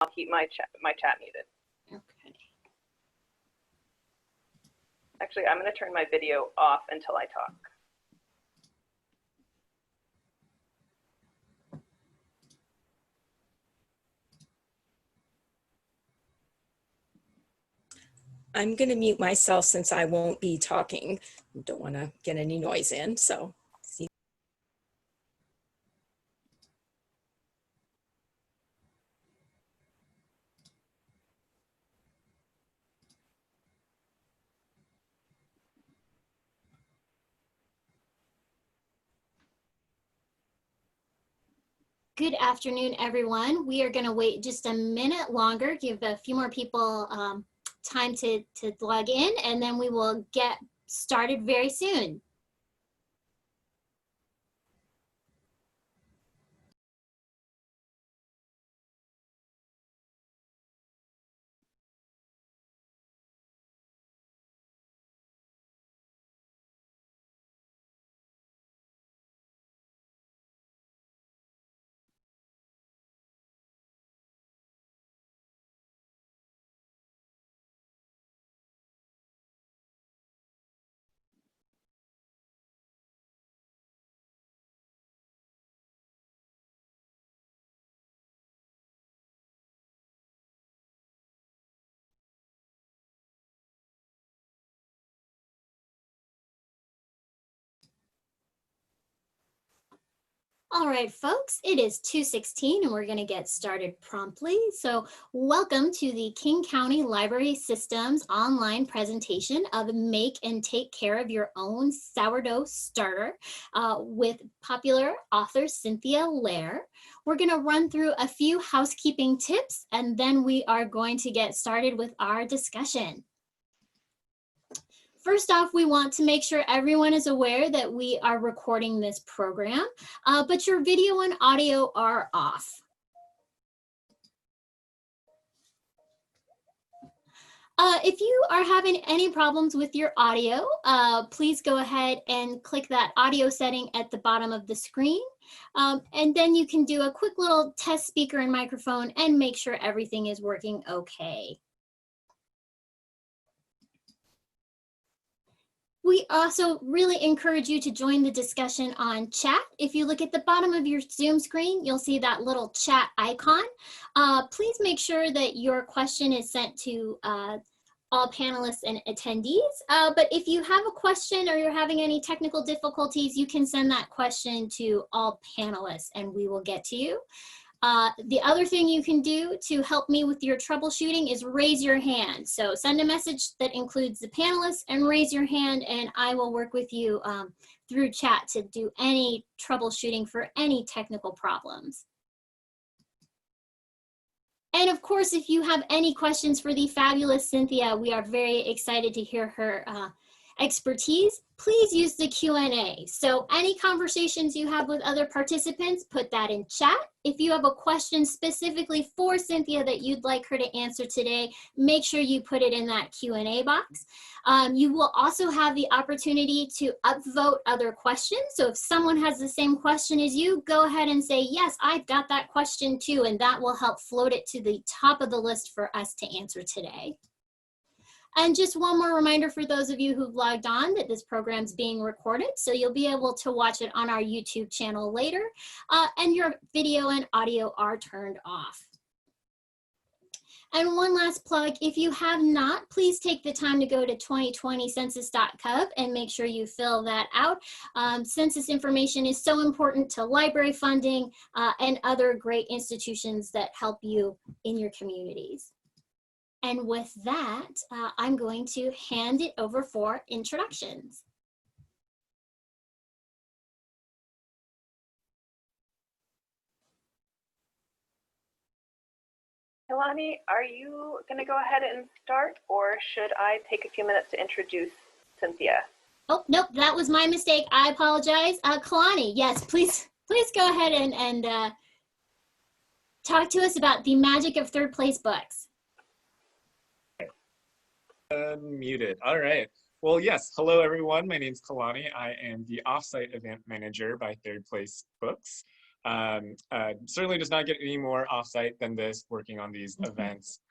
I'll keep my chat muted. Okay. Actually, I'm going to turn my video off until I talk. I'm going to mute myself since I won't be talking. Don't want to get any noise in, so. Good afternoon, everyone. We are going to wait just a minute longer, give a few more people time to log in, and then we will get started very soon. All right, folks, it is 2:16 and we're going to get started promptly. So welcome to the King County Library Systems online presentation of Make and Take Care of Your Own Sourdough Starter with popular author Cynthia Lair. We're going to run through a few housekeeping tips and then we are going to get started with our discussion. First off, we want to make sure everyone is aware that we are recording this program, but your video and audio are off. If you are having any problems with your audio, please go ahead and click that audio setting at the bottom of the screen. And then you can do a quick little test speaker and microphone and make sure everything is working okay. We also really encourage you to join the discussion on chat. If you look at the bottom of your Zoom screen, you'll see that little chat icon. Please make sure that your question is sent to all panelists and attendees. But if you have a question or you're having any technical difficulties, you can send that question to all panelists and we will get to you. The other thing you can do to help me with your troubleshooting is raise your hand. So send a message that includes the panelists and raise your hand and I will work with you through chat to do any troubleshooting for any technical problems. And of course, if you have any questions for the fabulous Cynthia, we are very excited to hear her expertise. Please use the Q&A. So any conversations you have with other participants, put that in chat. If you have a question specifically for Cynthia that you'd like her to answer today, make sure you put it in that Q&A box. You will also have the opportunity to upvote other questions. So if someone has the same question as you, go ahead and say, yes, I've got that question too, and that will help float it to the top of the list for us to answer today. And just one more reminder for those of you who've logged on that this program's being recorded, so you'll be able to watch it on our YouTube channel later, and your video and audio are turned off. And one last plug, if you have not, please take the time to go to 2020census.gov and make sure you fill that out. Census information is so important to library funding and other great institutions that help you in your communities. And with that, I'm going to hand it over for introductions. Hilani, are you going to go ahead and start, or should I take a few minutes to introduce Cynthia? Oh, nope, that was my mistake. I apologize. Kalani, yes, please go ahead and talk to us about the magic of third place books. Unmuted. All right. Well, yes. Hello, everyone. My name's Kalani. I am the offsite event manager by Third Place Books. Certainly does not get any more offsite than this, working on these events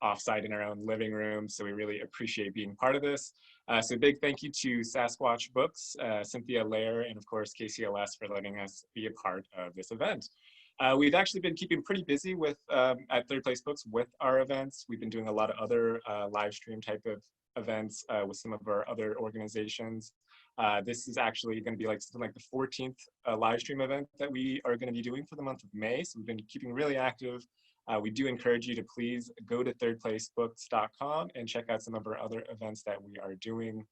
offsite in our own living room. So we really appreciate being part of this. So big thank you to Sasquatch Books, Cynthia Lair, and of course KCLS for letting us be a part of this event. We've actually been keeping pretty busy with at Third Place Books with our events. We've been doing a lot of other live stream type of events with some of our other organizations. This is actually going to be like something like the 14th live stream event that we are going to be doing for the month of May. So we've been keeping really active. We do encourage you to please go to thirdplacebooks.com and check out some of our other events that we are doing.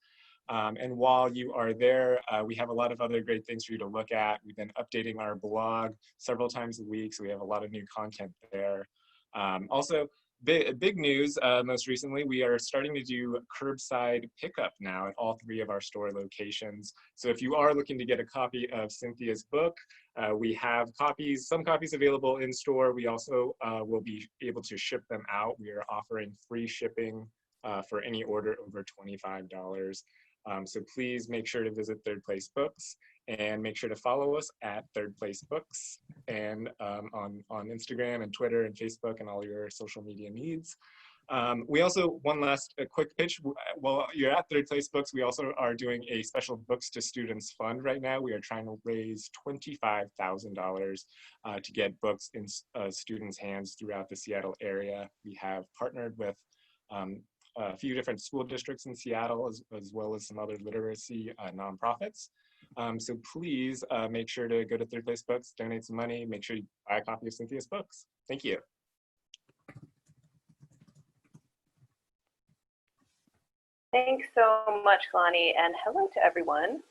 And while you are there, we have a lot of other great things for you to look at. We've been updating our blog several times a week, so we have a lot of new content there. Also, big news, most recently, we are starting to do curbside pickup now at all 3 of our store locations. So if you are looking to get a copy of Cynthia's book, we have some copies available in store. We also will be able to ship them out. We are offering free shipping for any order over $25. So please make sure to visit Third Place Books and make sure to follow us at Third Place Books and on Instagram and Twitter and Facebook and all your social media needs. We also, one last quick pitch, while you're at Third Place Books, we also are doing a special Books to Students fund right now. We are trying to raise $25,000 to get books in students' hands throughout the Seattle area. We have partnered with a few different school districts in Seattle, as well as some other literacy nonprofits. So please make sure to go to Third Place Books, donate some money, make sure you buy a copy of Cynthia's books. Thank you. Thanks so much, Kalani, and hello to everyone.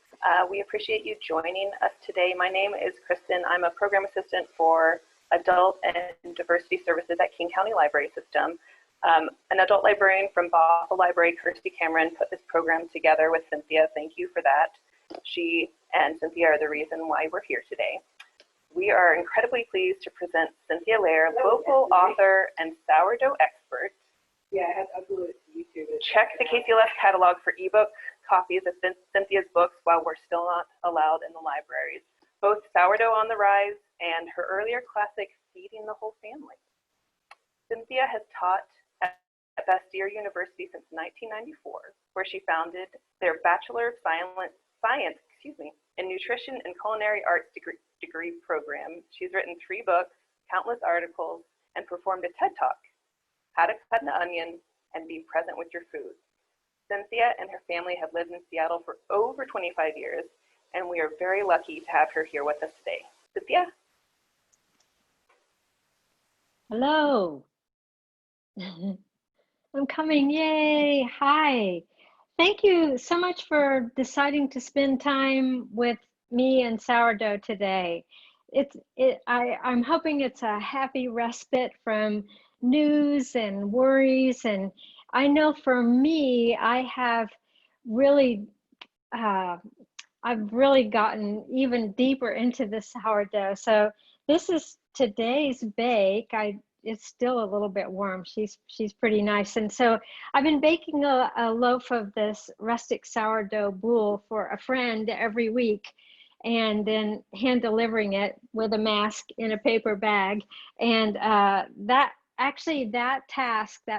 We appreciate you joining us today. My name is Kristen. I'm a program assistant for Adult and Diversity Services at King County Library System. An adult librarian from Bothell Library, Kirsty Cameron, put this program together with Cynthia. Thank you for that. She and Cynthia are the reason why we're here today. We are incredibly pleased to present Cynthia Lair, local author and sourdough expert. Yeah, I have uploaded to YouTube. Check the KCLS catalog for ebook copies of Cynthia's books while we're still not allowed in the libraries. Both Sourdough on the Rise and her earlier classic, Feeding the Whole Family. Cynthia has taught at Bastyr University since 1994, where she founded their Bachelor of Science in Nutrition and Culinary Arts degree program. She's written 3 books, countless articles, and performed a TED Talk, How to Cut an Onion and Be Present with Your Food. Cynthia and her family have lived in Seattle for over 25 years, and we are very lucky to have her here with us today. Cynthia? Hello. I'm coming, yay, hi. Thank you so much for deciding to spend time with me and Sourdough today. I'm hoping it's a happy respite from news and worries, and I know for me, I've really gotten even deeper into the sourdough. So this is today's bake. It's still a little bit warm. She's pretty nice. And so I've been baking a loaf of this rustic sourdough boule for a friend every week, and then hand delivering it with a mask in a paper bag. And that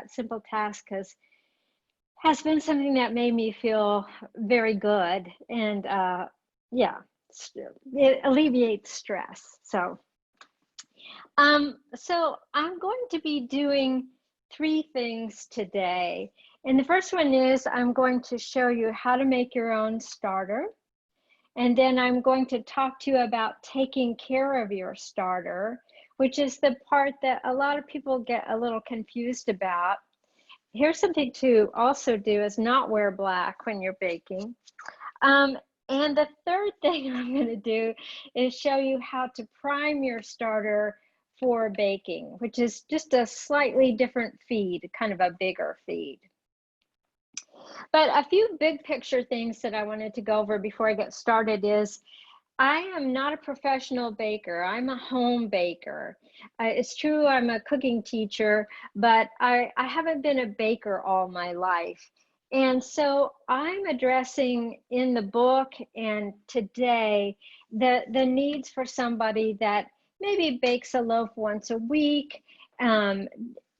simple task has been something that made me feel very good. And yeah, it alleviates stress. So I'm going to be doing 3 things today. And the first one is I'm going to show you how to make your own starter. And then I'm going to talk to you about taking care of your starter, which is the part that a lot of people get a little confused about. Here's something to also do is not wear black when you're baking. And the third thing I'm going to do is show you how to prime your starter for baking, which is just a slightly different feed, kind of a bigger feed. But a few big picture things that I wanted to go over before I get started is I am not a professional baker. I'm a home baker. It's true I'm a cooking teacher, but I haven't been a baker all my life. And so I'm addressing in the book and today the needs for somebody that maybe bakes a loaf once a week,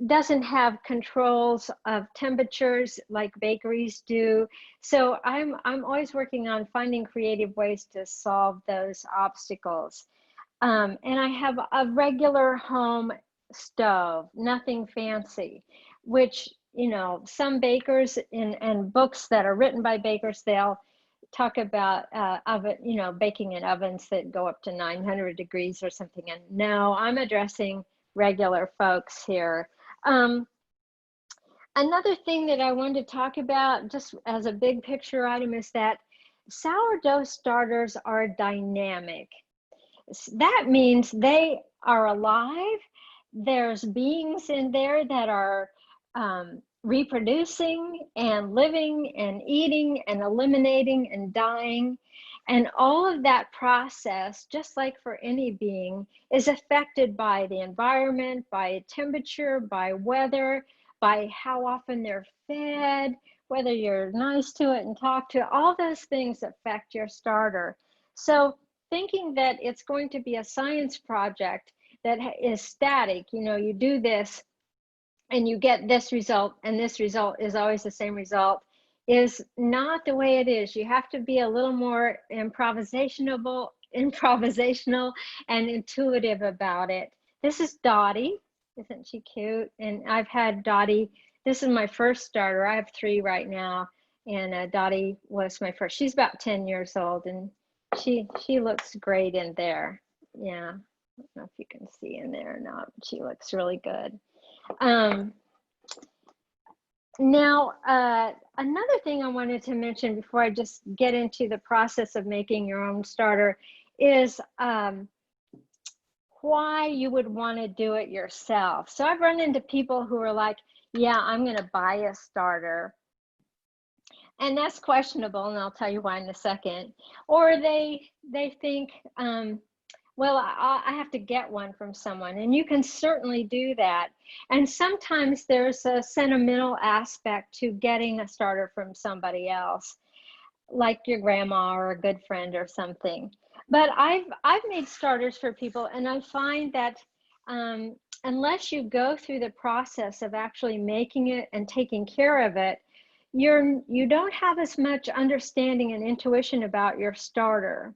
doesn't have controls of temperatures like bakeries do. So I'm always working on finding creative ways to solve those obstacles. And I have a regular home stove, nothing fancy, which, you know, some bakers and books that are written by bakers, they'll talk about oven, you know, baking in ovens that go up to 900 degrees or something. And no, I'm addressing regular folks here. Another thing that I wanted to talk about, just as a big picture item, is that sourdough starters are dynamic. That means they are alive. There's beings in there that are reproducing and living and eating and eliminating and dying. And all of that process, just like for any being, is affected by the environment, by temperature, by weather, by how often they're fed, whether you're nice to it and talk to it. All those things affect your starter. So thinking that it's going to be a science project that is static, you know, you do this and you get this result and this result is always the same result, is not the way it is. You have to be a little more improvisational and intuitive about it. This is Dottie. Isn't she cute? And I've had Dottie, this is my first starter. I have 3 right now, and Dottie was my first. She's about 10 years old, and she looks great in there. Yeah, I don't know if you can see in there or not, but she looks really good. Now, another thing I wanted to mention before I just get into the process of making your own starter is why you would want to do it yourself. So I've run into people who are like, yeah, I'm going to buy a starter. And that's questionable, and I'll tell you why in a second. Or they think, well, I have to get one from someone, and you can certainly do that. And sometimes there's a sentimental aspect to getting a starter from somebody else, like your grandma or a good friend or something. But I've made starters for people, and I find that unless you go through the process of actually making it and taking care of it, you don't have as much understanding and intuition about your starter.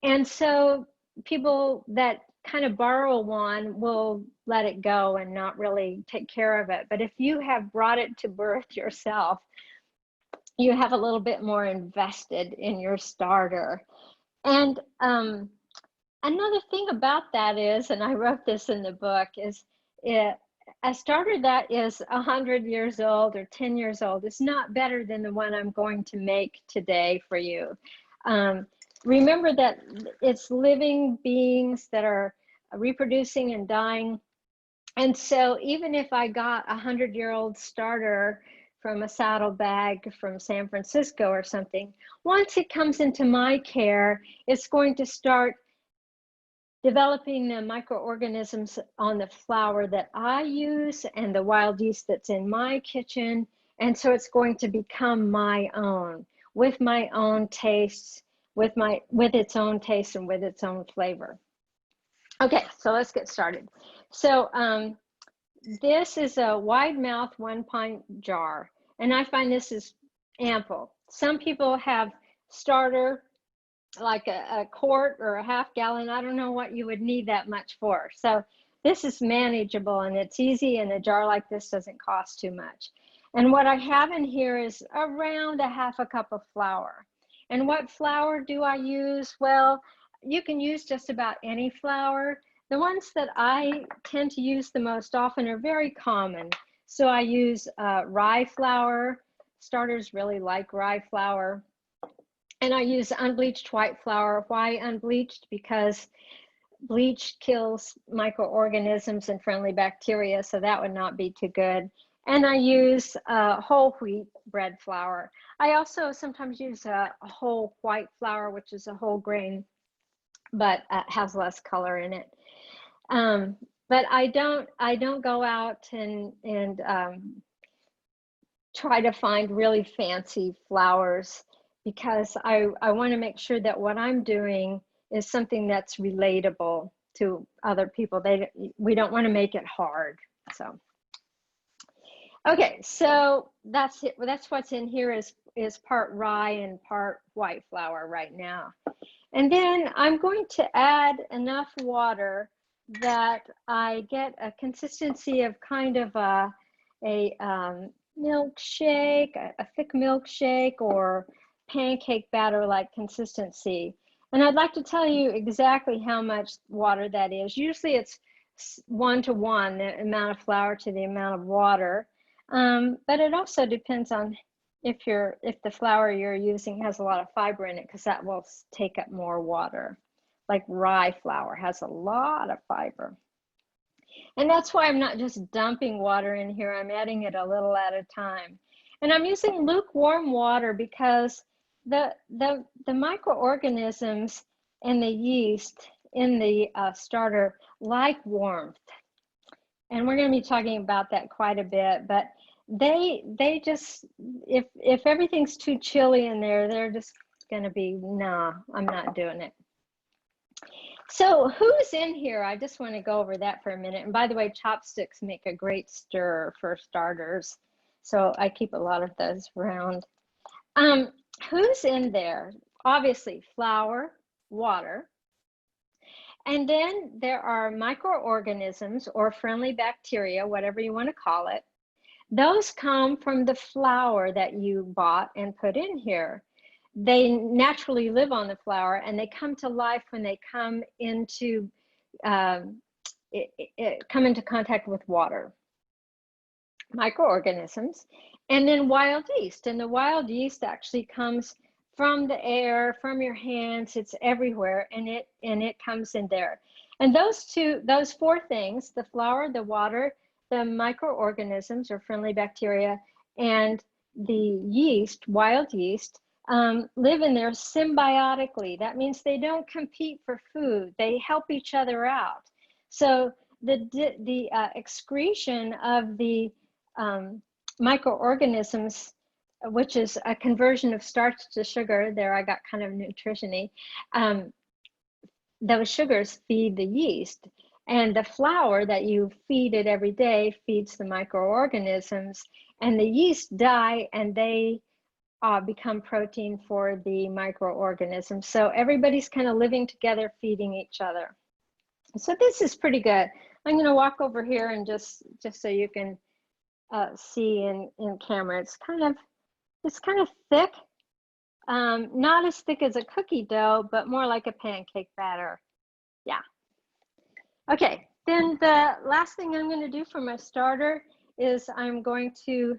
And so people that kind of borrow one will let it go and not really take care of it. But if you have brought it to birth yourself, you have a little bit more invested in your starter. And another thing about that is, and I wrote this in the book, is a starter that is 100 years old or 10 years old is not better than the one I'm going to make today for you. Remember that it's living beings that are reproducing and dying. And so even if I got a 100-year-old starter from a saddlebag from San Francisco or something, once it comes into my care, it's going to start developing the microorganisms on the flour that I use and the wild yeast that's in my kitchen. And so it's going to become my own, with my own tastes, with its own taste and with its own flavor. Okay, so let's get started. So this is a wide mouth 1-pint jar, and I find this is ample. Some people have starter like a quart or a half gallon. I don't know what you would need that much for. So this is manageable and it's easy, and a jar like this doesn't cost too much. And what I have in here is around a half a cup of flour. And what flour do I use? Well, you can use just about any flour. The ones that I tend to use the most often are very common. So I use rye flour. Starters really like rye flour. And I use unbleached white flour. Why unbleached? Because bleach kills microorganisms and friendly bacteria, so that would not be too good. And I use whole wheat bread flour. I also sometimes use a whole white flour, which is a whole grain, but has less color in it. But I don't go out and try to find really fancy flours because I want to make sure that what I'm doing is something that's relatable to other people. We don't want to make it hard. So, okay, so that's it. That's what's in here is part rye and part white flour right now. And then I'm going to add enough water that I get a consistency of kind of a milkshake, a thick milkshake or pancake batter like consistency. And I'd like to tell you exactly how much water that is. Usually it's 1-to-1, the amount of flour to the amount of water. But it also depends on if the flour you're using has a lot of fiber in it, because that will take up more water. Like rye flour has a lot of fiber. And that's why I'm not just dumping water in here, I'm adding it a little at a time. And I'm using lukewarm water because the microorganisms and the yeast in the starter like warmth. And we're going to be talking about that quite a bit, but they just, if everything's too chilly in there, they're just going to be, nah, I'm not doing it. So who's in here? I just want to go over that for a minute. And by the way, chopsticks make a great stir for starters. So I keep a lot of those around. Who's in there? Obviously flour, water. And then there are microorganisms or friendly bacteria, whatever you want to call it. Those come from the flour that you bought and put in here. They naturally live on the flour and they come to life when they come into contact with water. Microorganisms, and then wild yeast. And the wild yeast actually comes from the air, from your hands, it's everywhere, and it comes in there. And those four things, the flour, the water, the microorganisms or friendly bacteria, and the yeast, wild yeast, live in there symbiotically. That means they don't compete for food. They help each other out. So the excretion of the microorganisms, which is a conversion of starch to sugar, there I got kind of nutrition-y, those sugars feed the yeast. And the flour that you feed it every day feeds the microorganisms, and the yeast die and they become protein for the microorganisms. So everybody's kind of living together, feeding each other. So this is pretty good. I'm going to walk over here and just so you can see in camera. It's kind of thick, not as thick as a cookie dough, but more like a pancake batter. Yeah. Okay, then the last thing I'm going to do for my starter is I'm going to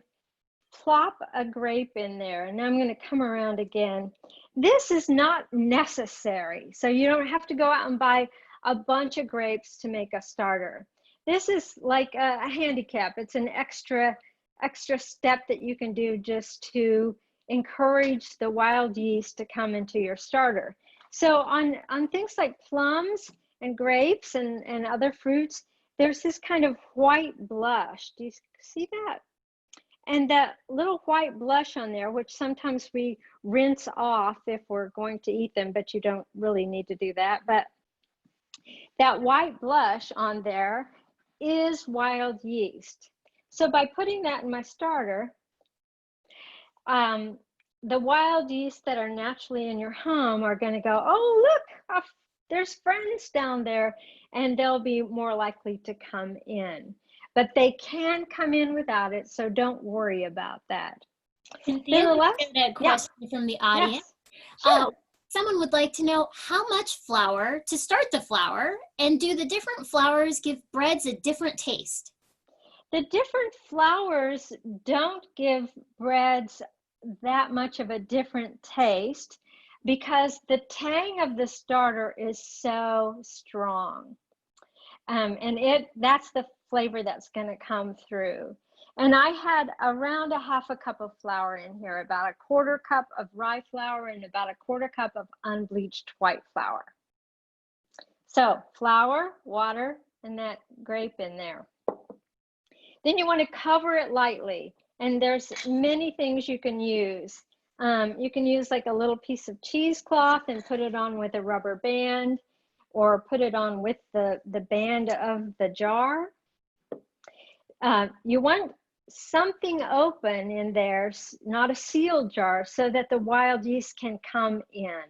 plop a grape in there, and I'm going to come around again. This is not necessary, so you don't have to go out and buy a bunch of grapes to make a starter. This is like a handicap. It's an extra step that you can do just to encourage the wild yeast to come into your starter. So on things like plums and grapes and other fruits, there's this kind of white blush. Do you see that? And that little white blush on there, which sometimes we rinse off if we're going to eat them, but you don't really need to do that. But that white blush on there is wild yeast. So by putting that in my starter, the wild yeast that are naturally in your home are going to go, oh, look, there's friends down there, and they'll be more likely to come in. But they can come in without it, so don't worry about that. Cynthia, let's get a question from the audience. Yes. Sure. Someone would like to know how much flour to start the flour, and do the different flours give breads a different taste? The different flours don't give breads that much of a different taste because the tang of the starter is so strong. And that's the flavor that's going to come through. And I had around a half a cup of flour in here, about a quarter cup of rye flour and about a quarter cup of unbleached white flour. So flour, water, and that grape in there. Then you want to cover it lightly. And there's many things you can use. You can use like a little piece of cheesecloth and put it on with a rubber band, or put it on with the band of the jar. You want something open in there, not a sealed jar, so that the wild yeast can come in.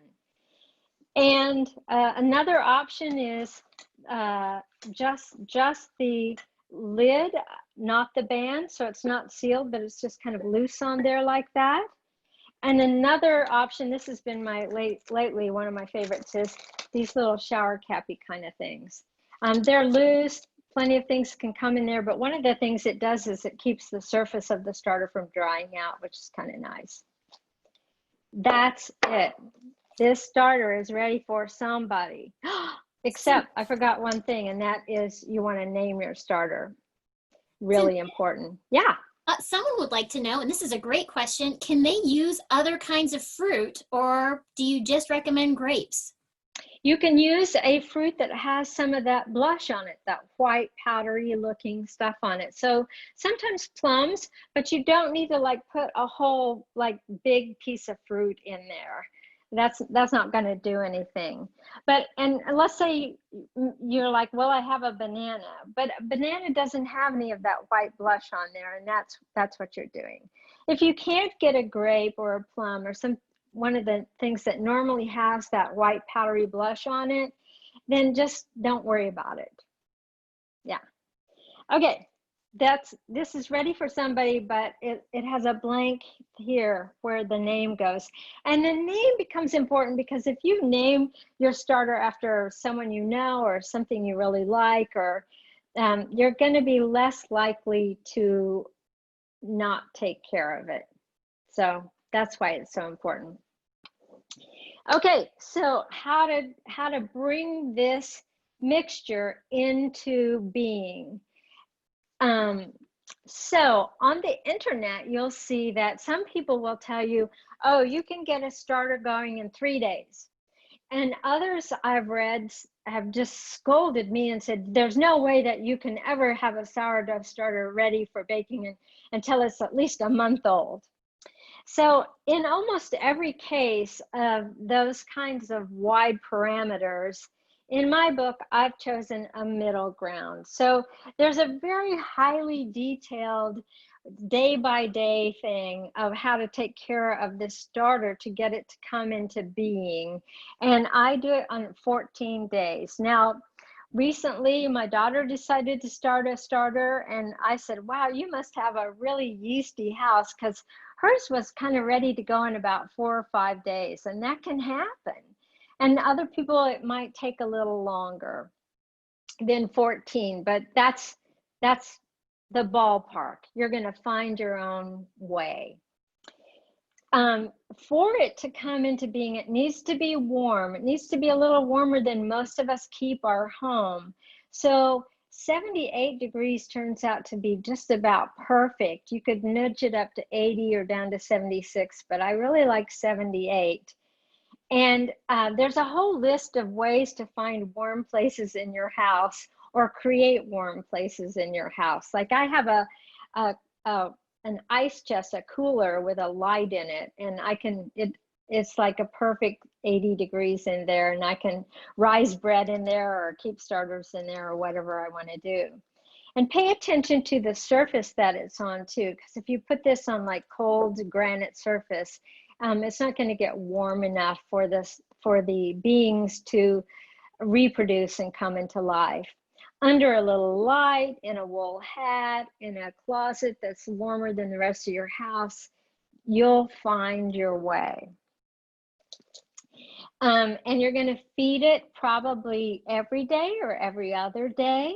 And another option is just the lid, not the band, so it's not sealed, but it's just kind of loose on there like that. And another option, this has been my lately one of my favorites, is these little shower cappy kind of things. They're loose, plenty of things can come in there, but one of the things it does is it keeps the surface of the starter from drying out, which is kind of nice. That's it. This starter is ready for somebody. Except I forgot one thing, and that is you want to name your starter. Really important. Yeah. Someone would like to know, and this is a great question, can they use other kinds of fruit, or do you just recommend grapes? You can use a fruit that has some of that blush on it, that white powdery looking stuff on it. So sometimes plums, but you don't need to like put a whole like big piece of fruit in there. That's not going to do anything. But, and let's say you're like, well, I have a banana, but a banana doesn't have any of that white blush on there, and that's what you're doing. If you can't get a grape or a plum or one of the things that normally has that white powdery blush on it, then just don't worry about it. Yeah. Okay. This is ready for somebody, but it has a blank here where the name goes. And the name becomes important because if you name your starter after someone you know or something you really like, or you're going to be less likely to not take care of it. So that's why it's so important. Okay, so how to bring this mixture into being. So on the internet, you'll see that some people will tell you, oh, you can get a starter going in 3 days. And others I've read have just scolded me and said, there's no way that you can ever have a sourdough starter ready for baking until it's at least a month old. So in almost every case of those kinds of wide parameters, in my book, I've chosen a middle ground. So there's a very highly detailed day-by-day thing of how to take care of this starter to get it to come into being. And I do it on 14 days. Now, recently, my daughter decided to start a starter, and I said, wow, you must have a really yeasty house, because hers was kind of ready to go in about 4 or 5 days, and that can happen. And other people, it might take a little longer than 14, but that's the ballpark. You're going to find your own way. For it to come into being, it needs to be warm. It needs to be a little warmer than most of us keep our home. So 78 degrees turns out to be just about perfect. You could nudge it up to 80 or down to 76, but I really like 78. And there's a whole list of ways to find warm places in your house or create warm places in your house. Like I have an ice chest, a cooler with a light in it, and it's like a perfect 80 degrees in there, and I can rise bread in there or keep starters in there or whatever I want to do. And pay attention to the surface that it's on too, because if you put this on like cold granite surface, it's not going to get warm enough for the beings to reproduce and come into life. Under a little light, in a wool hat, in a closet that's warmer than the rest of your house, you'll find your way. And you're going to feed it probably every day or every other day.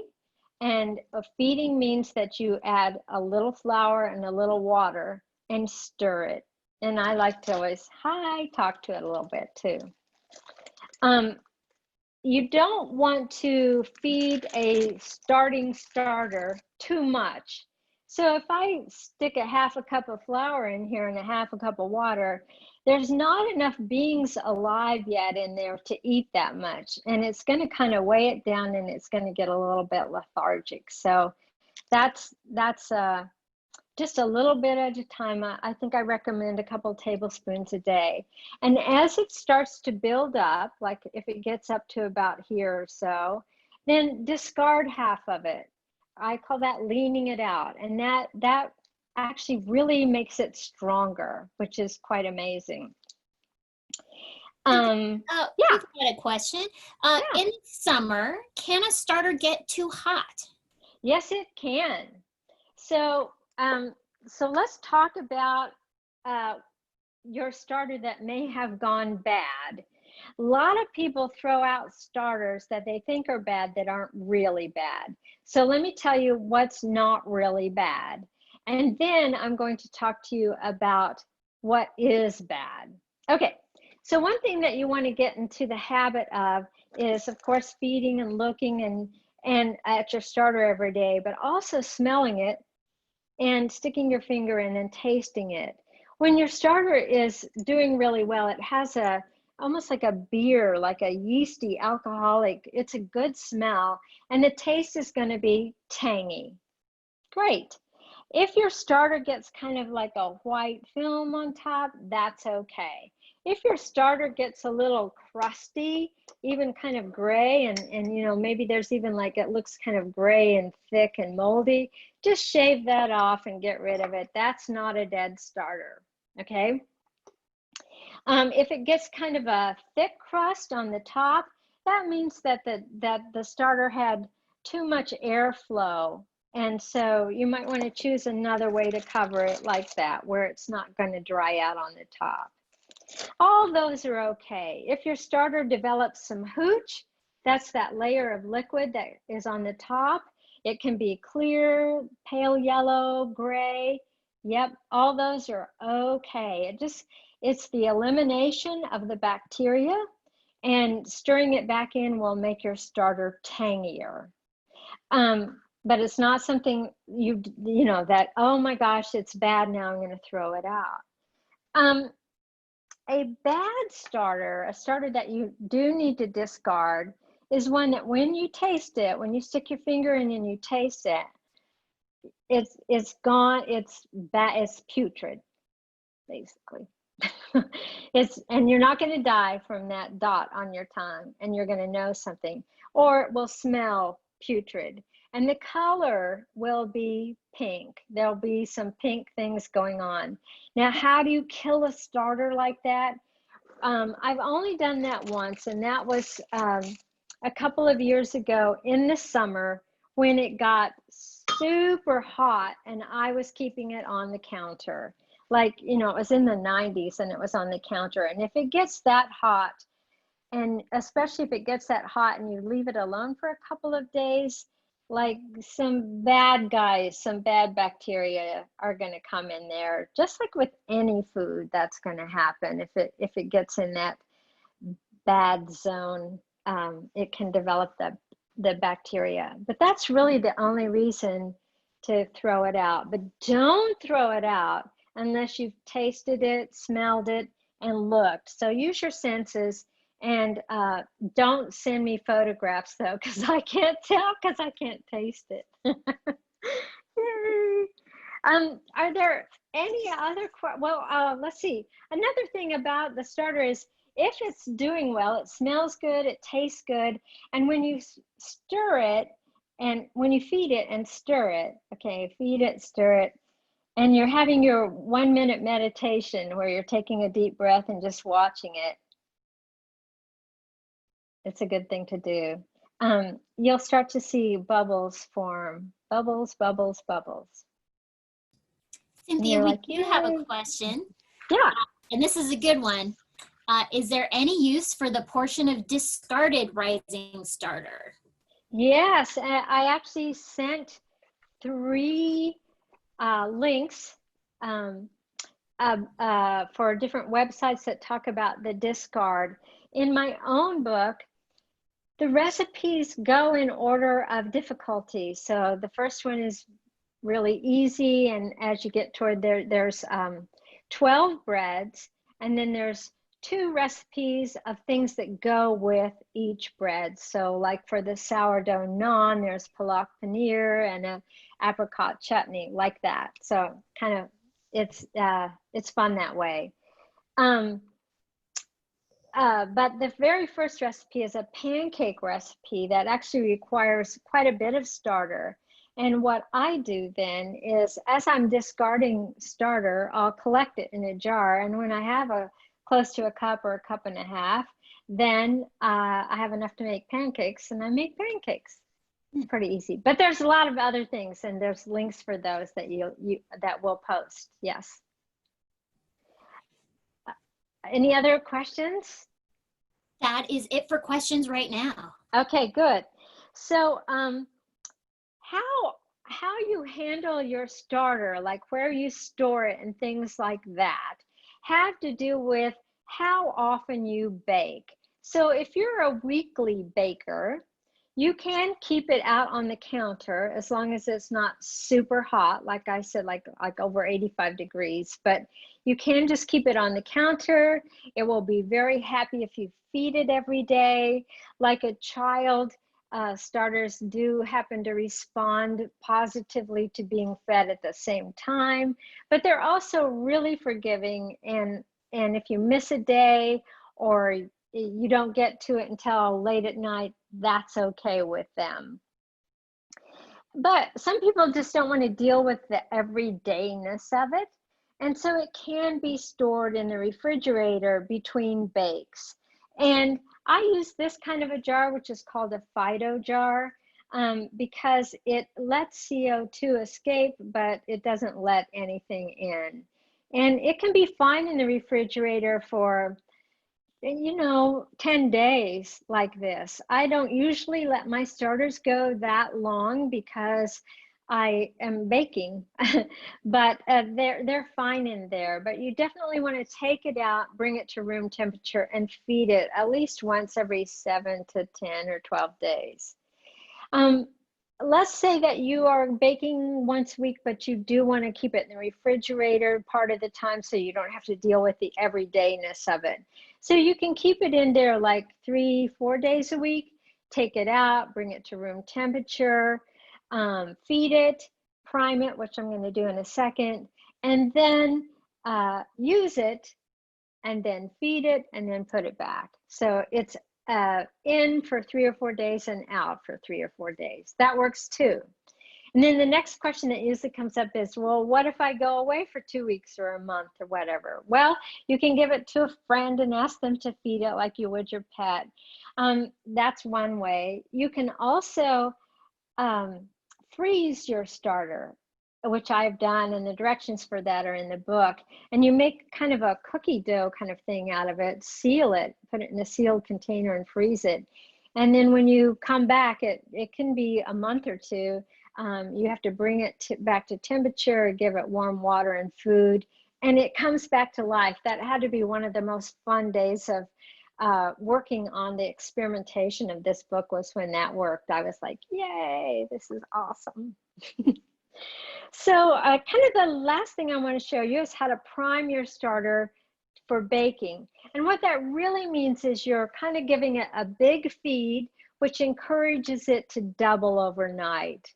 And feeding means that you add a little flour and a little water and stir it. And I like to always talk to it a little bit too. You don't want to feed a starting starter too much. So if I stick a half a cup of flour in here and a half a cup of water, there's not enough beings alive yet in there to eat that much. And it's going to kind of weigh it down, and it's going to get a little bit lethargic. So that's just a little bit at a time. I think I recommend a couple tablespoons a day. And as it starts to build up, like if it gets up to about here or so, then discard half of it. I call that leaning it out. And that actually really makes it stronger, which is quite amazing. Yeah. We've got a question. In summer, can a starter get too hot? Yes, it can. So, so let's talk about your starter that may have gone bad. A lot of people throw out starters that they think are bad that aren't really bad. So let me tell you what's not really bad. And then I'm going to talk to you about what is bad. Okay, so one thing that you want to get into the habit of is, of course, feeding and looking and at your starter every day, but also smelling it and sticking your finger in and tasting it. When your starter is doing really well, it has almost like a beer, like a yeasty alcoholic. It's a good smell, and the taste is going to be tangy. Great. If your starter gets kind of like a white film on top, that's okay. If your starter gets a little crusty, even kind of gray, and you know, maybe there's even like it looks kind of gray and thick and moldy, just shave that off and get rid of it. That's not a dead starter, okay? If it gets kind of a thick crust on the top, that means that the starter had too much airflow. And so you might want to choose another way to cover it like that, where it's not going to dry out on the top. All those are okay. If your starter develops some hooch, that's that layer of liquid that is on the top. It can be clear, pale yellow, gray. Yep, all those are okay. It's the elimination of the bacteria, and stirring it back in will make your starter tangier. But it's not something you know that, oh my gosh, it's bad, now I'm going to throw it out. A bad starter, a starter that you do need to discard, is one that when you taste it, when you stick your finger in and you taste it, it's gone, it's bad, it's putrid, basically. And you're not going to die from that dot on your tongue, and you're going to know something, or it will smell putrid. And the color will be pink. There'll be some pink things going on. Now, how do you kill a starter like that? I've only done that once, and that was a couple of years ago in the summer when it got super hot and I was keeping it on the counter. Like, you know, it was in the 90s and it was on the counter. And if it gets that hot, and especially if it gets that hot and you leave it alone for a couple of days, like some bad guys, some bad bacteria are going to come in there. Just like with any food, that's going to happen. If it gets in that bad zone, it can develop the bacteria. But that's really the only reason to throw it out. But don't throw it out unless you've tasted it, smelled it, and looked. So use your senses. And don't send me photographs though, because I can't tell, because I can't taste it. Are there any other, let's see. Another thing about the starter is if it's doing well, it smells good, it tastes good. And when you stir it, and when you feed it and stir it, okay, feed it, stir it, and you're having your 1 minute meditation where you're taking a deep breath and just watching it, it's a good thing to do. You'll start to see bubbles form. Bubbles, bubbles, bubbles. Cynthia, we do have a question. Yeah. And this is a good one. Is there any use for the portion of discarded rising starter? Yes, I actually sent 3 links for different websites that talk about the discard. In my own book, the recipes go in order of difficulty. So the first one is really easy, and as you get toward there's 12 breads, and then there's 2 recipes of things that go with each bread. So like for the sourdough naan, there's palak paneer and a apricot chutney, like that. So kind of, it's fun that way. But the very first recipe is a pancake recipe that actually requires quite a bit of starter. And what I do then is, as I'm discarding starter, I'll collect it in a jar. And when I have close to a cup or a cup and a half, then I have enough to make pancakes, and I make pancakes. It's pretty easy. But there's a lot of other things, and there's links for those that that we'll post. Yes. Any other questions? That is it for questions right now. Okay, good. So how you handle your starter, like where you store it and things like that, have to do with how often you bake. So if you're a weekly baker, you can keep it out on the counter as long as it's not super hot, like I said, like over 85 degrees, but you can just keep it on the counter. It will be very happy if you feed it every day. Like a child, starters do happen to respond positively to being fed at the same time, but they're also really forgiving. And if you miss a day or you don't get to it until late at night, that's okay with them. But some people just don't want to deal with the everydayness of it. And so it can be stored in the refrigerator between bakes. And I use this kind of a jar, which is called a Fido jar, because it lets CO2 escape, but it doesn't let anything in. And it can be fine in the refrigerator for 10 days like this. I don't usually let my starters go that long because I am baking, but they're fine in there. But you definitely want to take it out, bring it to room temperature, and feed it at least once every 7 to 10 or 12 days. Let's say that you are baking once a week, but you do want to keep it in the refrigerator part of the time so you don't have to deal with the everydayness of it. So you can keep it in there like 3-4 days a week, take it out, bring it to room temperature, feed it, prime it, which I'm going to do in a second, and then use it, and then feed it, and then put it back. So it's in for 3 or 4 days and out for 3 or 4 days. That works too. And then the next question that usually comes up is, well, what if I go away for 2 weeks or a month or whatever? Well, you can give it to a friend and ask them to feed it like you would your pet. That's one way. You can also freeze your starter, which I've done, and the directions for that are in the book. And you make kind of a cookie dough kind of thing out of it, seal it, put it in a sealed container and freeze it. And then when you come back, it can be a month or two. You have to bring it back to temperature, give it warm water and food, and it comes back to life. That had to be one of the most fun days of working on the experimentation of this book, was when that worked. I was like, yay, this is awesome. So kind of the last thing I want to show you is how to prime your starter for baking. And what that really means is you're kind of giving it a big feed, which encourages it to double overnight.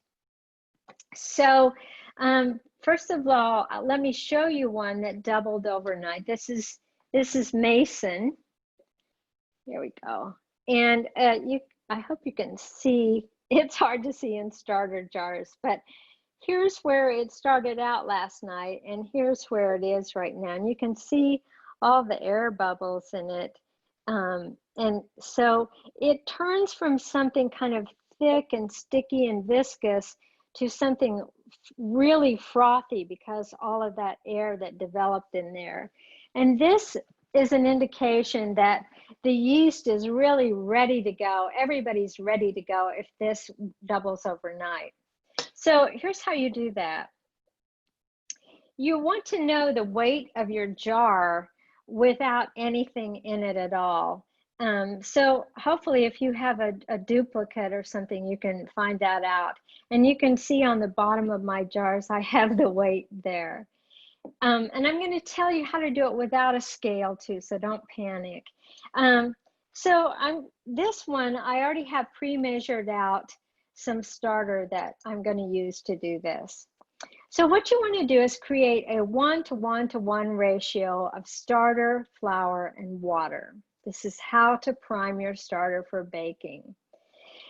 So first of all, let me show you one that doubled overnight. This is Mason. Here we go. And I hope you can see. It's hard to see in starter jars, but here's where it started out last night, and here's where it is right now. And you can see all the air bubbles in it. And so it turns from something kind of thick and sticky and viscous to something really frothy because all of that air that developed in there. And this is an indication that the yeast is really ready to go. Everybody's ready to go if this doubles overnight. So here's how you do that. You want to know the weight of your jar without anything in it at all. So hopefully if you have a duplicate or something, you can find that out. And you can see on the bottom of my jars, I have the weight there. And I'm going to tell you how to do it without a scale too, so don't panic. This one, I already have pre-measured out some starter that I'm going to use to do this. So what you want to do is create a 1:1:1 ratio of starter, flour, and water. This is how to prime your starter for baking.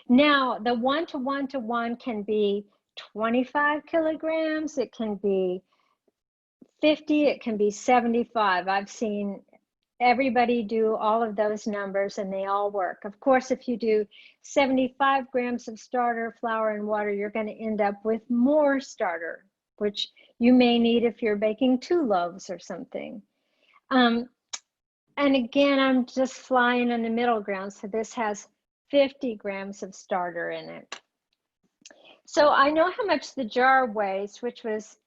Now, the 1:1:1 can be 25 kilograms, it can be 50, it can be 75. I've seen everybody do all of those numbers and they all work. Of course, if you do 75 grams of starter, flour, and water, you're going to end up with more starter, which you may need if you're baking 2 loaves or something. And again, I'm just flying in the middle ground, so this has 50 grams of starter in it. So I know how much the jar weighs, which was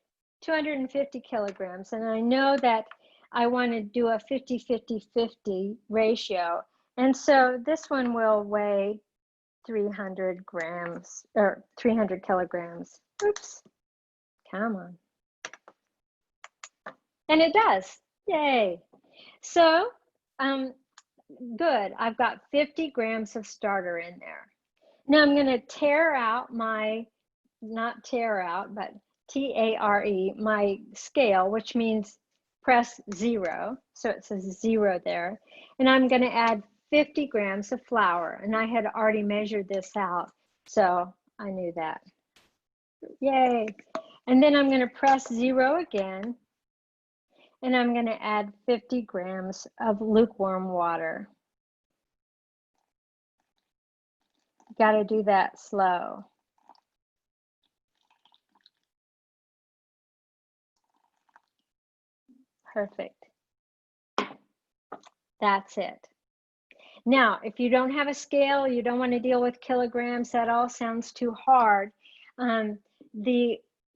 250 kilograms, and I know that I want to do a 50-50-50 ratio. And so this one will weigh 300 grams, or 300 kilograms. Oops, come on. And it does, yay. So, good, I've got 50 grams of starter in there. Now I'm gonna tear out my, not tear out, but T-A-R-E, my scale, which means press 0, so it says 0 there, and I'm going to add 50 grams of flour, and I had already measured this out, so I knew that. Yay! And then I'm going to press 0 again, and I'm going to add 50 grams of lukewarm water. Got to do that slow. Perfect. That's it. Now, if you don't have a scale, you don't want to deal with kilograms, that all sounds too hard.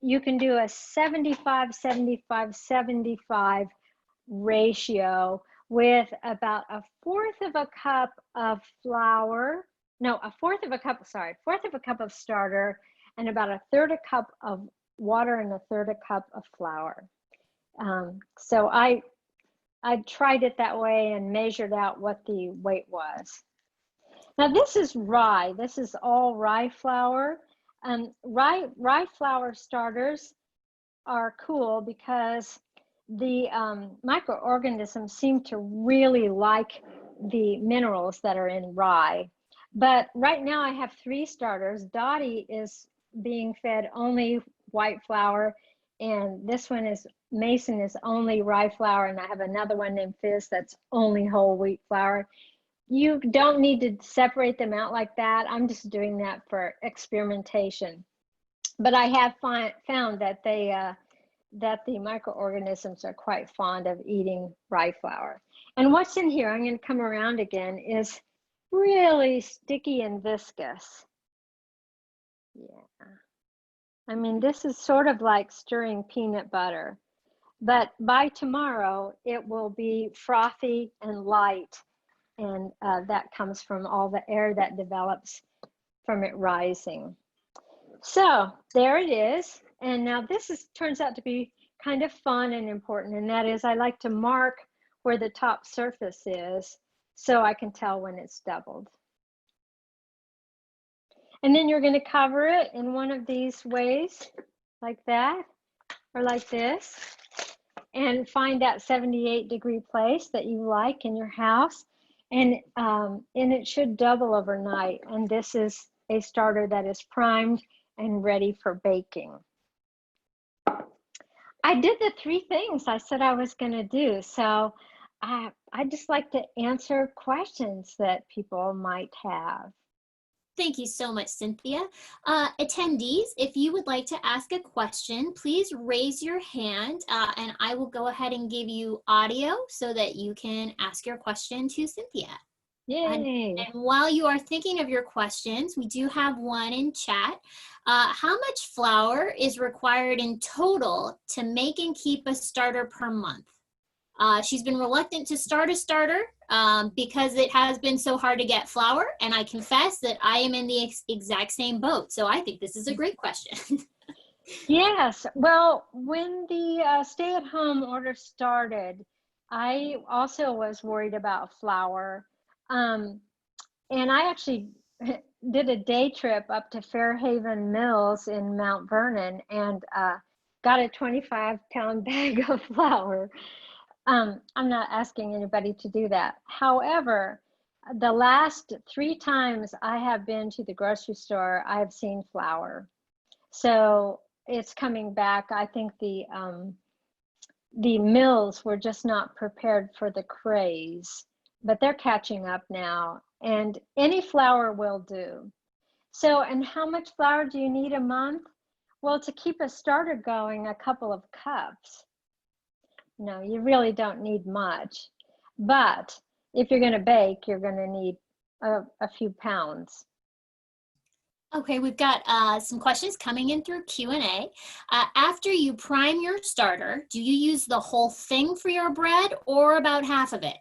You can do a 75-75-75 ratio with about a fourth of a cup of flour. No, a fourth of a cup of starter, and about a third a cup of water and a third a cup of flour. So I tried it that way and measured out what the weight was. Now this is rye. This is all rye flour. Rye flour starters are cool because the microorganisms seem to really like the minerals that are in rye. But right now I have 3 starters. Dottie is being fed only white flour, and this one is Mason is only rye flour, and I have another one named Fizz that's only whole wheat flour. You don't need to separate them out like that. I'm just doing that for experimentation. But I have found that that the microorganisms are quite fond of eating rye flour. And what's in here, I'm going to come around again, is really sticky and viscous. Yeah. I mean, this is sort of like stirring peanut butter. But by tomorrow, it will be frothy and light, and that comes from all the air that develops from it rising. So there it is, and now this turns out to be kind of fun and important, and that is I like to mark where the top surface is so I can tell when it's doubled. And then you're going to cover it in one of these ways, like that, or like this, and find that 78-degree place that you like in your house, and it should double overnight. And this is a starter that is primed and ready for baking. I did the 3 things I said I was going to do, so I just like to answer questions that people might have. Thank you so much, Cynthia. Attendees, if you would like to ask a question, please raise your hand and I will go ahead and give you audio so that you can ask your question to Cynthia. Yay. And while you are thinking of your questions, we do have one in chat. How much flour is required in total to make and keep a starter per month? She's been reluctant to start a starter because it has been so hard to get flour, and I confess that I am in the exact same boat. So I think this is a great question. Yes. Well, when the stay-at-home order started, I also was worried about flour. Um, and I actually did a day trip up to Fairhaven Mills in Mount Vernon and got a 25-pound bag of flour. I'm not asking anybody to do that. However, the last 3 times I have been to the grocery store, I have seen flour. So it's coming back. I think the mills were just not prepared for the craze, but they're catching up now, and any flour will do. So, and how much flour do you need a month? Well, to keep a starter going, a couple of cups. No, you really don't need much. But if you're going to bake, you're going to need a few pounds. Okay, we've got some questions coming in through Q&A. After you prime your starter, do you use the whole thing for your bread or about half of it?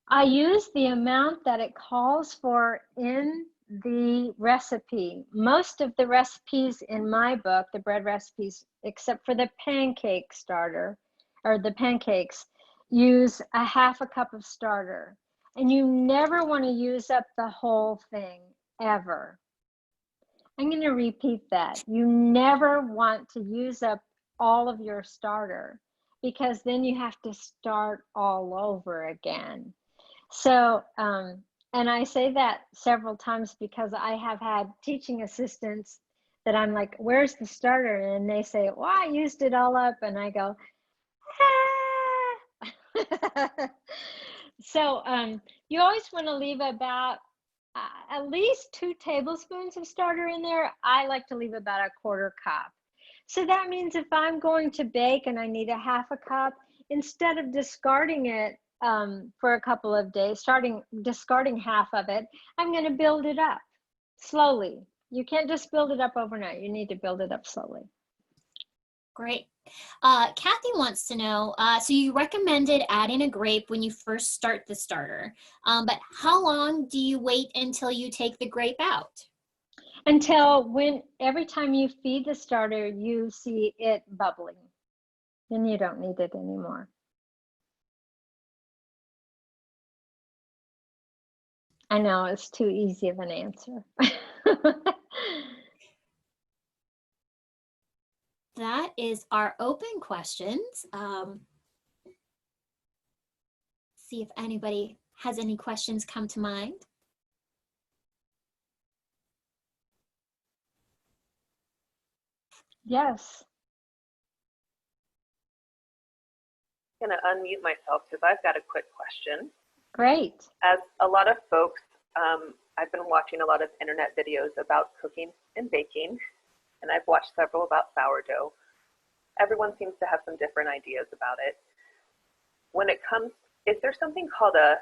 I use the amount that it calls for in the recipe. Most of the recipes in my book, the bread recipes, except for the pancake starter, or the pancakes, use a half a cup of starter. And you never want to use up the whole thing, ever. I'm going to repeat that. You never want to use up all of your starter, because then you have to start all over again. So, and I say that several times because I have had teaching assistants that I'm like, where's the starter? And they say, well, I used it all up. And I go, ah. So you always want to leave about at least 2 tablespoons of starter in there. I like to leave about a 1/4 cup. So that means if I'm going to bake and I need a half a cup, instead of discarding it for a couple of days, discarding half of it, I'm going to build it up slowly. You can't just build it up overnight. You need to build it up slowly. Great. Kathy wants to know, so you recommended adding a grape when you first start the starter, but how long do you wait until you take the grape out? Until every time you feed the starter, you see it bubbling. Then you don't need it anymore. I know, it's too easy of an answer. That is our open questions. See if anybody has any questions come to mind. Yes. I'm going to unmute myself because I've got a quick question. Great. As a lot of folks, I've been watching a lot of internet videos about cooking and baking, and I've watched several about sourdough. Everyone seems to have some different ideas about it. When it comes, is there something called a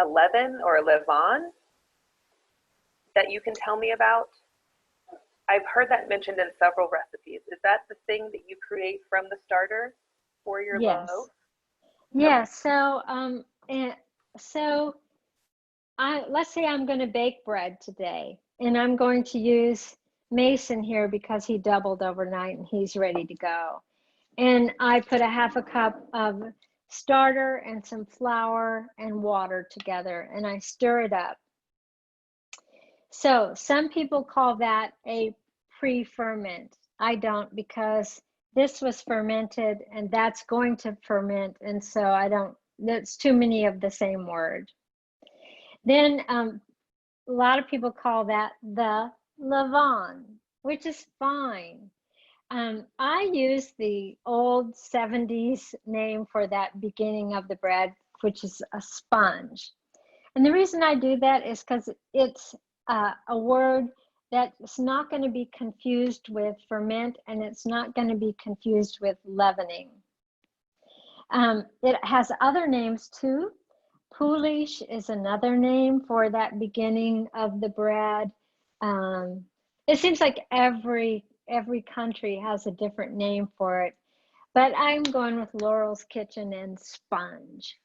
leaven or a levain that you can tell me about? I've heard that mentioned in several recipes. Is that the thing that you create from the starter for your Yes. loaf? Yeah, so let's say I'm going to bake bread today, and I'm going to use Mason here because he doubled overnight and he's ready to go. And I put a half a cup of starter and some flour and water together, and I stir it up. So some people call that a pre-ferment. I don't, because this was fermented and that's going to ferment, and so I don't, that's too many of the same word. Then a lot of people call that the levain, which is fine. I use the old 70s name for that beginning of the bread, which is a sponge. And the reason I do that is because it's a word that's not going to be confused with ferment, and it's not going to be confused with leavening. It has other names too. Poulish is another name for that beginning of the bread. It seems like every country has a different name for it, but I'm going with Laurel's Kitchen and sponge.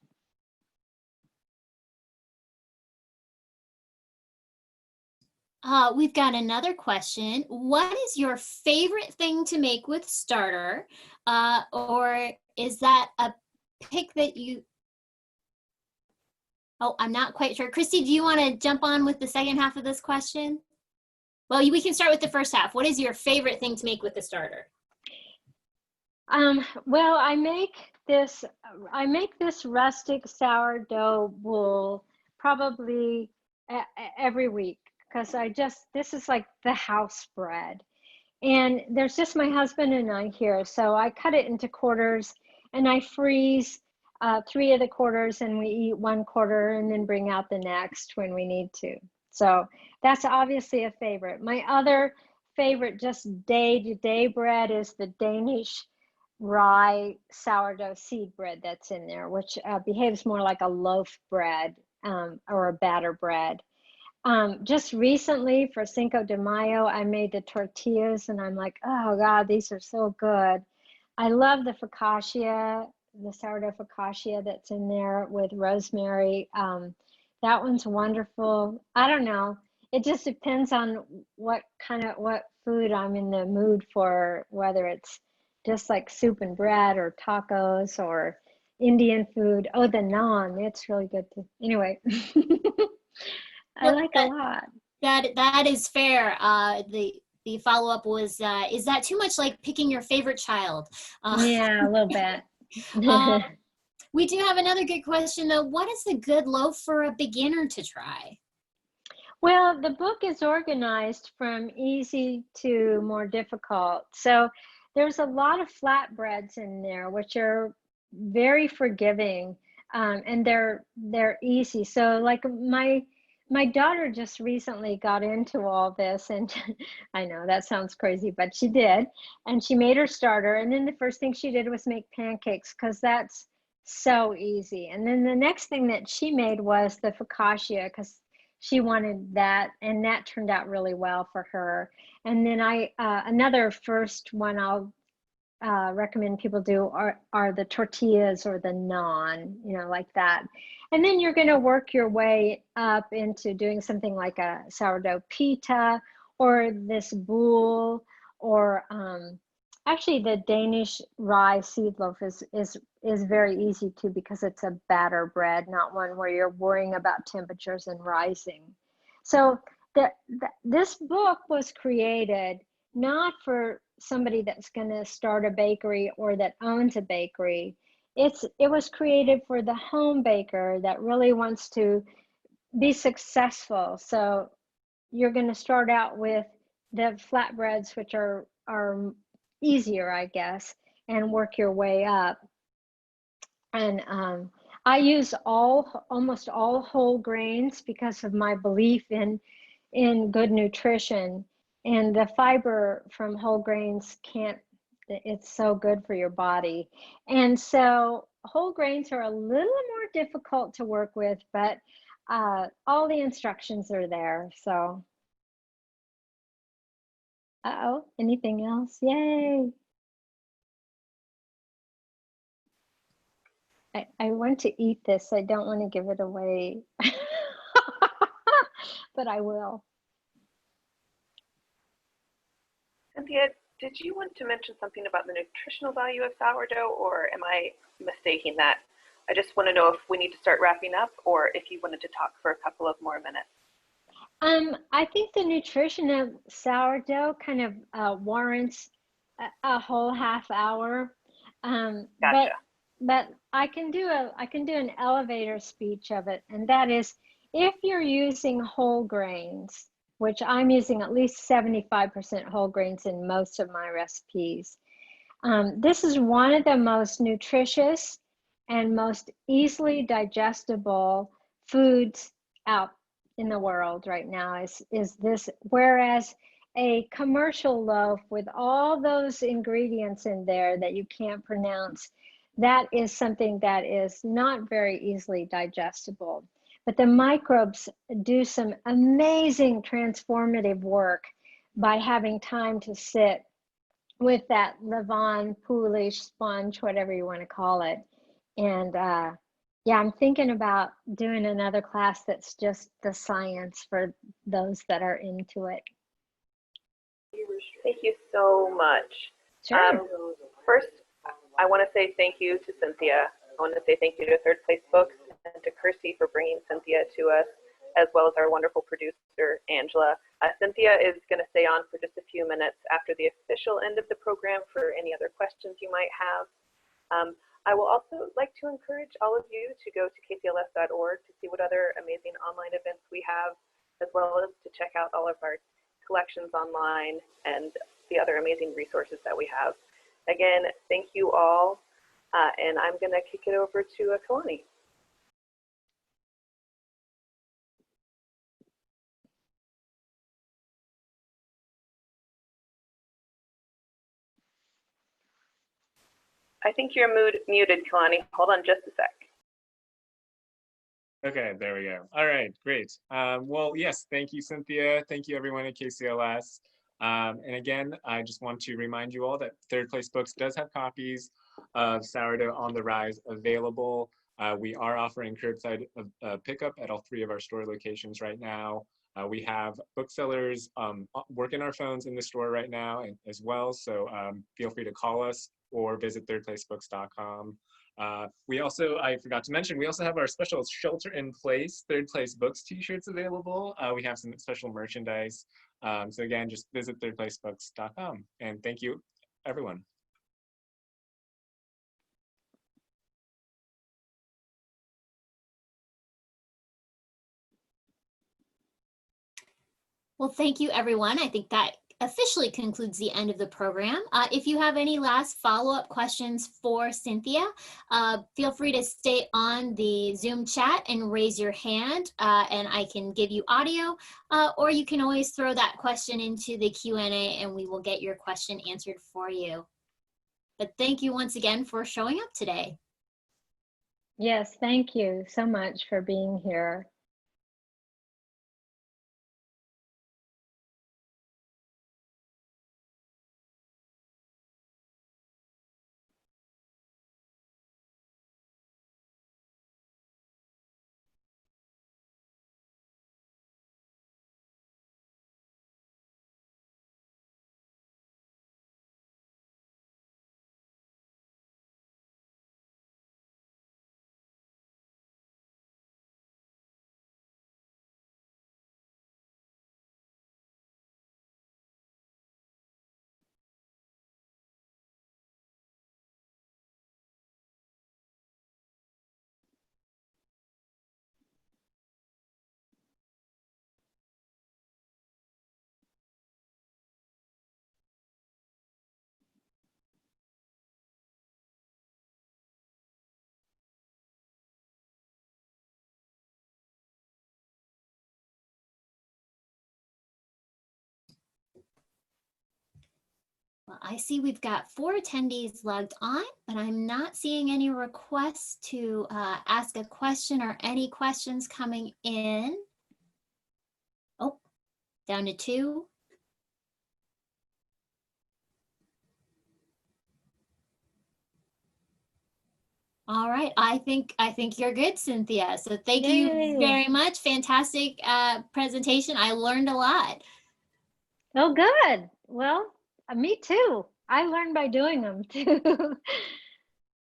We've got another question. What is your favorite thing to make with starter? Or is that a pick that you, oh, I'm not quite sure. Christy, do you want to jump on with the second half of this question? Well, we can start with the first half. What is your favorite thing to make with the starter? Well, I make this rustic sourdough bowl probably every week, because this is like the house bread. And there's just my husband and I here. So I cut it into quarters and I freeze 3 of the quarters, and we eat 1 quarter and then bring out the next when we need to. So that's obviously a favorite. My other favorite just day-to-day bread is the Danish rye sourdough seed bread that's in there, which behaves more like a loaf bread or a batter bread. Just recently for Cinco de Mayo, I made the tortillas, and I'm like, oh God, these are so good. I love the focaccia, the sourdough focaccia that's in there with rosemary. That one's wonderful. I don't know. It just depends on what food I'm in the mood for, whether it's just like soup and bread or tacos or Indian food. Oh, the naan, it's really good too. Anyway, I like a lot. That is fair. The follow-up was, is that too much like picking your favorite child? Yeah, a little bit. We do have another good question though. What is a good loaf for a beginner to try? Well, the book is organized from easy to more difficult. So there's a lot of flatbreads in there, which are very forgiving, and they're easy. So like my daughter just recently got into all this, and I know that sounds crazy, but she did. And she made her starter, and then the first thing she did was make pancakes, because that's so easy. And then the next thing that she made was the focaccia, because she wanted that, and that turned out really well for her. And then another first one I'll recommend people do are the tortillas or the naan, like that. And then you're going to work your way up into doing something like a sourdough pita or this boule, or actually the Danish rye seed loaf is very easy too, because it's a batter bread, not one where you're worrying about temperatures and rising. So this book was created not for somebody that's going to start a bakery or that owns a bakery. It was created for the home baker that really wants to be successful. So you're going to start out with the flatbreads, which are easier, I guess, and work your way up. And I use almost all whole grains because of my belief in good nutrition. And the fiber from whole grains it's so good for your body. And so whole grains are a little more difficult to work with, but all the instructions are there. So, anything else? Yay. I want to eat this. I don't want to give it away, but I will. Cynthia, did you want to mention something about the nutritional value of sourdough, or am I mistaking that? I just want to know if we need to start wrapping up, or if you wanted to talk for a couple of more minutes. I think the nutrition of sourdough kind of warrants a whole half hour. Gotcha. But I can do an elevator speech of it, and that is, if you're using whole grains, which I'm using at least 75% whole grains in most of my recipes. This is one of the most nutritious and most easily digestible foods out in the world right now is this, whereas a commercial loaf with all those ingredients in there that you can't pronounce, that is something that is not very easily digestible. But the microbes do some amazing transformative work by having time to sit with that levain, poolish sponge, whatever you want to call it. And Yeah, I'm thinking about doing another class that's just the science for those that are into it. Thank you so much. Sure. First, I want to say thank you to Cynthia. I want to say thank you to Third Place Books and to Kirsty for bringing Cynthia to us, as well as our wonderful producer, Angela. Cynthia is going to stay on for just a few minutes after the official end of the program for any other questions you might have. I will also like to encourage all of you to go to kcls.org to see what other amazing online events we have, as well as to check out all of our collections online and the other amazing resources that we have. Again, thank you all, and I'm going to kick it over to Kalani. I think you're muted, Kalani. Hold on just a sec. Okay, there we go. All right, great. Well, yes, thank you, Cynthia. Thank you, everyone at KCLS. And again, I just want to remind you all that Third Place Books does have copies of Sourdough on the Rise available. We are offering curbside pickup at all 3 of our store locations right now. We have booksellers working our phones in the store right now as well, so feel free to call us or visit thirdplacebooks.com. We also, I forgot to mention, we also have our special Shelter in Place Third Place Books t-shirts available. We have some special merchandise. So again, just visit thirdplacebooks.com. And thank you, everyone. Well, thank you, everyone. I think that officially concludes the end of the program. If you have any last follow-up questions for Cynthia, feel free to stay on the Zoom chat and raise your hand, and I can give you audio, or you can always throw that question into the Q&A and we will get your question answered for you. But thank you once again for showing up today. Yes, thank you so much for being here. Well, I see we've got 4 attendees logged on, but I'm not seeing any requests to ask a question or any questions coming in. Oh, down to 2. All right, I think you're good, Cynthia. So thank Yay. you very much. Fantastic presentation. I learned a lot. Oh, good. Well, me too. I learned by doing them too.